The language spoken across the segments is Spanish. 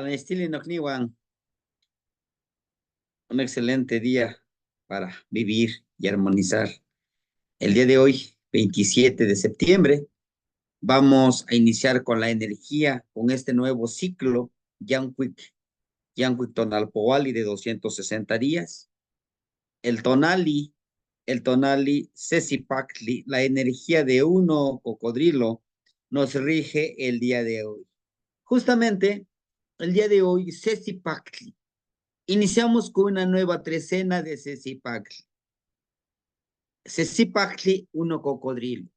Estilo Nocniwan, un excelente día para vivir y armonizar. El día de hoy, 27 de septiembre, vamos a iniciar con la energía, con este nuevo ciclo, Yanquic Tonal Poali de 260 días. El tonali Sesipactli, la energía de uno cocodrilo, nos rige el día de hoy. Justamente, el día de hoy, Sesipactli. Iniciamos con una nueva trecena de Sesipactli. Sesipactli, uno cocodrilo.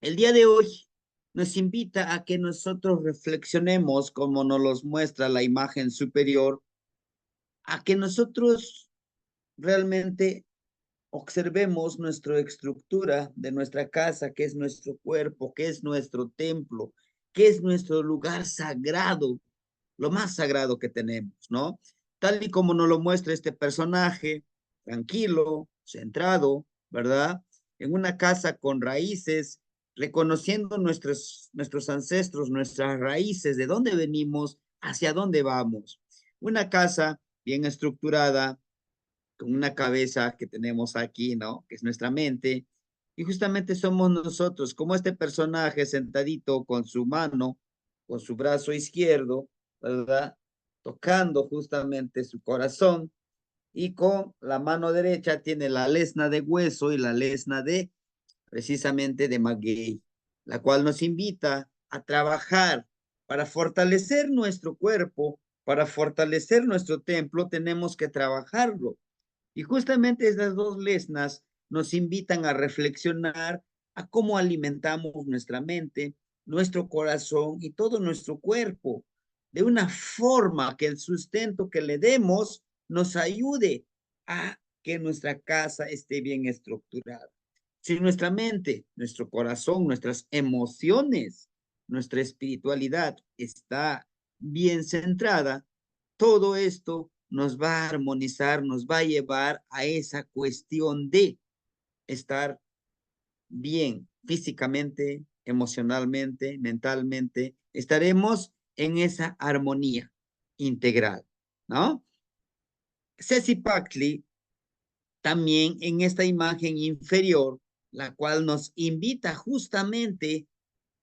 El día de hoy nos invita a que nosotros reflexionemos, como nos los muestra la imagen superior, a que nosotros realmente observemos nuestra estructura de nuestra casa, que es nuestro cuerpo, que es nuestro templo, que es nuestro lugar sagrado, lo más sagrado que tenemos, ¿no? Tal y como nos lo muestra este personaje, tranquilo, centrado, ¿verdad? En una casa con raíces, reconociendo nuestros ancestros, nuestras raíces, de dónde venimos, hacia dónde vamos. Una casa bien estructurada, con una cabeza que tenemos aquí, ¿no? Que es nuestra mente. Y justamente somos nosotros, como este personaje sentadito con su mano, con su brazo izquierdo, ¿verdad? Tocando justamente su corazón y con la mano derecha tiene la lesna de hueso y la lesna de, precisamente, de maguey, la cual nos invita a trabajar para fortalecer nuestro cuerpo, para fortalecer nuestro templo, tenemos que trabajarlo. Y justamente esas dos lesnas nos invitan a reflexionar a cómo alimentamos nuestra mente, nuestro corazón y todo nuestro cuerpo, de una forma que el sustento que le demos nos ayude a que nuestra casa esté bien estructurada. Si nuestra mente, nuestro corazón, nuestras emociones, nuestra espiritualidad está bien centrada, todo esto nos va a armonizar, nos va a llevar a esa cuestión de estar bien físicamente, emocionalmente, mentalmente. Estaremos en esa armonía integral, ¿no? Ceci Packley también en esta imagen inferior, la cual nos invita justamente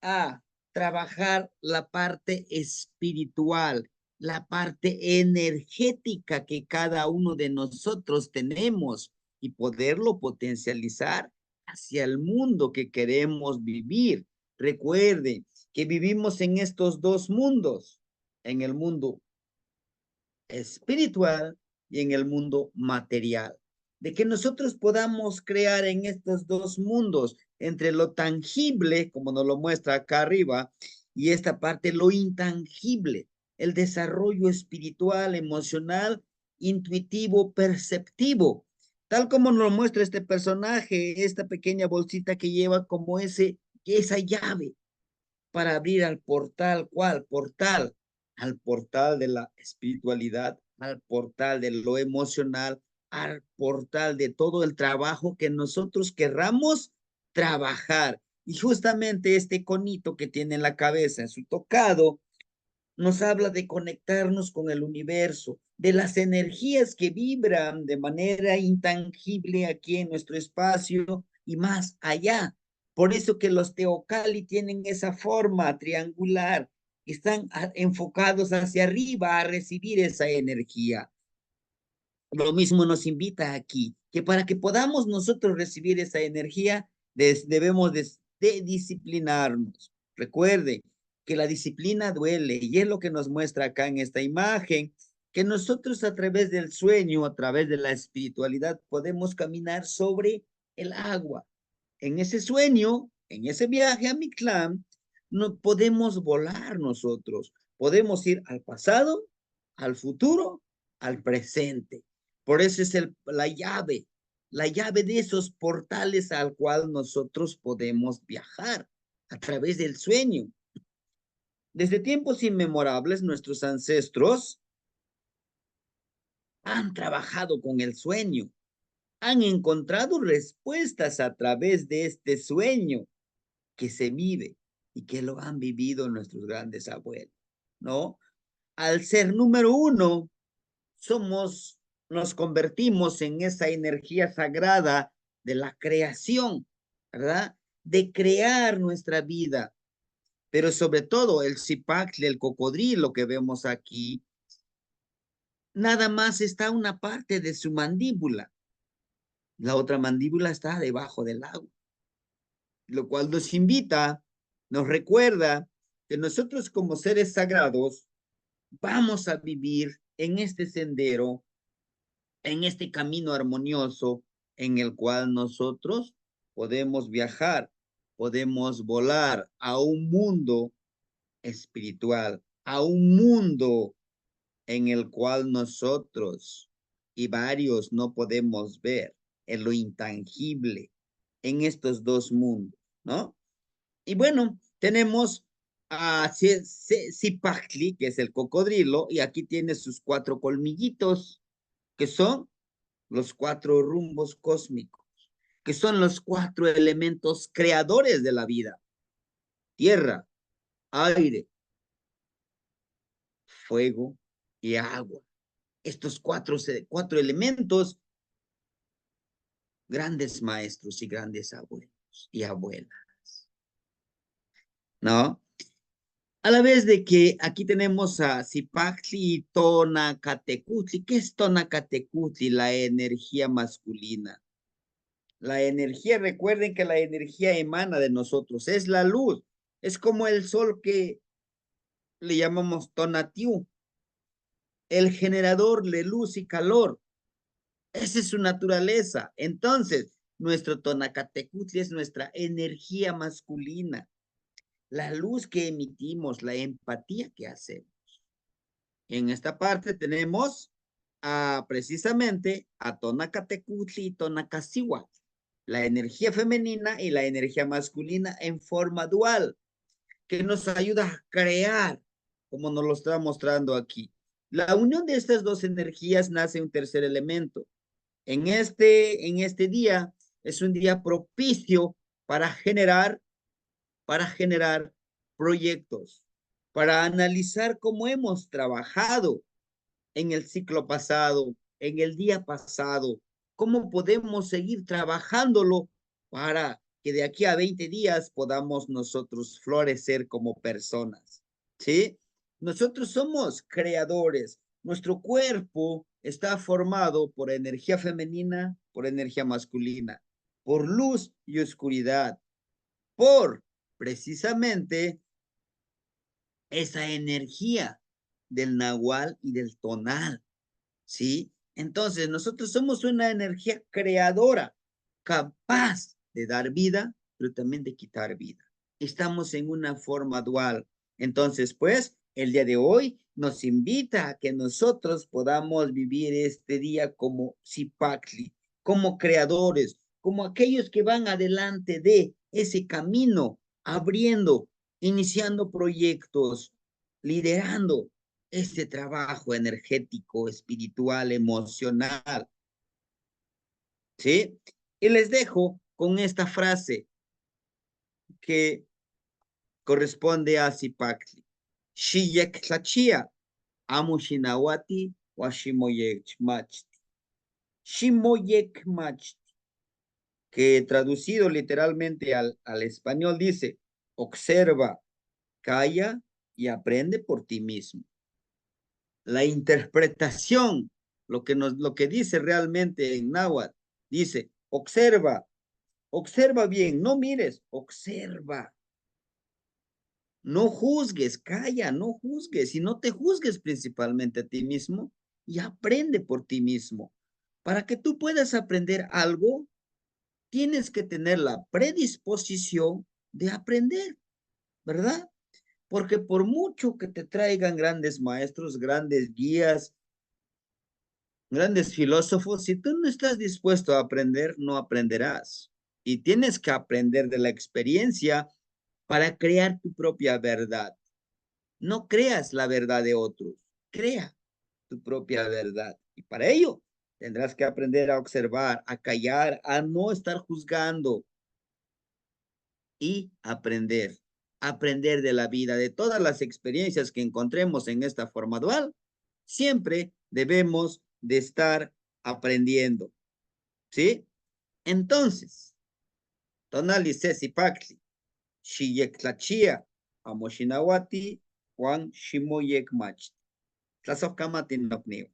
a trabajar la parte espiritual, la parte energética que cada uno de nosotros tenemos y poderlo potencializar hacia el mundo que queremos vivir. Recuerde que vivimos en estos dos mundos, en el mundo espiritual y en el mundo material. De que nosotros podamos crear en estos dos mundos, entre lo tangible, como nos lo muestra acá arriba, y esta parte, lo intangible, el desarrollo espiritual, emocional, intuitivo, perceptivo, tal como nos lo muestra este personaje, esta pequeña bolsita que lleva como esa llave para abrir al portal. ¿Cuál portal? Al portal de la espiritualidad, al portal de lo emocional, al portal de todo el trabajo que nosotros querramos trabajar. Y justamente este conito que tiene en la cabeza, en su tocado, nos habla de conectarnos con el universo, de las energías que vibran de manera intangible aquí en nuestro espacio y más allá. Por eso que los teocali tienen esa forma triangular, están enfocados hacia arriba a recibir esa energía. Lo mismo nos invita aquí, que para que podamos nosotros recibir esa energía, debemos de disciplinarnos. Recuerde que la disciplina duele y es lo que nos muestra acá en esta imagen, que nosotros a través del sueño, a través de la espiritualidad, podemos caminar sobre el agua. En ese sueño, en ese viaje a Mictlán, no podemos volar nosotros, podemos ir al pasado, al futuro, al presente. Por eso es la llave de esos portales al cual nosotros podemos viajar a través del sueño. Desde tiempos inmemorables, nuestros ancestros han trabajado con el sueño, han encontrado respuestas a través de este sueño que se vive y que lo han vivido nuestros grandes abuelos, ¿no? al ser número uno, nos convertimos en esa energía sagrada de la creación, ¿verdad? De crear nuestra vida. Pero sobre todo el cipactle, el cocodrilo que vemos aquí, nada más está una parte de su mandíbula. La otra mandíbula está debajo del agua, lo cual nos invita, nos recuerda que nosotros como seres sagrados vamos a vivir en este sendero, en este camino armonioso en el cual nosotros podemos viajar, podemos volar a un mundo espiritual, a un mundo en el cual nosotros y varios no podemos ver en lo intangible, en estos dos mundos, ¿no? Y bueno, tenemos a Zipactli, que es el cocodrilo, y aquí tiene sus cuatro colmillitos, que son los cuatro rumbos cósmicos, que son los cuatro elementos creadores de la vida: tierra, aire, fuego y agua. Estos cuatro elementos, grandes maestros y grandes abuelos y abuelas, ¿no? A la vez de que aquí tenemos a Zipactli y Tonacatecutli. ¿Qué es Tonacatecutli? La energía masculina. La energía, recuerden que la energía emana de nosotros, es la luz, es como el sol que le llamamos Tonatiuh, el generador de luz y calor. Esa es su naturaleza. Entonces, nuestro Tonacatecutli es nuestra energía masculina, la luz que emitimos, la empatía que hacemos. En esta parte tenemos precisamente a Tonacatecutli y Tonacasiwa, la energía femenina y la energía masculina en forma dual, que nos ayuda a crear, como nos lo está mostrando aquí. La unión de estas dos energías nace un tercer elemento. En este día es un día propicio para generar proyectos, para analizar cómo hemos trabajado en el ciclo pasado, en el día pasado, cómo podemos seguir trabajándolo para que de aquí a 20 días podamos nosotros florecer como personas, ¿sí? Nosotros somos creadores. Nuestro cuerpo está formado por energía femenina, por energía masculina, por luz y oscuridad, por precisamente esa energía del nahual y del tonal, ¿sí? Entonces, nosotros somos una energía creadora, capaz de dar vida, pero también de quitar vida. Estamos en una forma dual. Entonces, pues, el día de hoy nos invita a que nosotros podamos vivir este día como Zipactli, como creadores, como aquellos que van adelante de ese camino, abriendo, iniciando proyectos, liderando este trabajo energético, espiritual, emocional, ¿sí? Y les dejo con esta frase que corresponde a Zipactli. Shiyek tlachia, amo shinawati, wa shimoyek machti. Shimoyek machti, que traducido literalmente al español dice: observa, calla y aprende por ti mismo. La interpretación, lo que dice realmente en náhuatl, dice: observa, observa bien, no mires, observa. No juzgues, calla, no juzgues y no te juzgues principalmente a ti mismo y aprende por ti mismo. Para que tú puedas aprender algo, tienes que tener la predisposición de aprender, ¿verdad? Porque por mucho que te traigan grandes maestros, grandes guías, grandes filósofos, si tú no estás dispuesto a aprender, no aprenderás. Y tienes que aprender de la experiencia para crear tu propia verdad. No creas la verdad de otros, crea tu propia verdad. Y para ello tendrás que aprender a observar, a callar, a no estar juzgando y aprender. aprender de la vida, de todas las experiencias que encontremos en esta forma dual, siempre debemos de estar aprendiendo, ¿sí? Entonces, tonali sesi pakli, shiyek tlachia, amoshinawati, Juan shimoyek mach. Tlasofkamatin nopniw.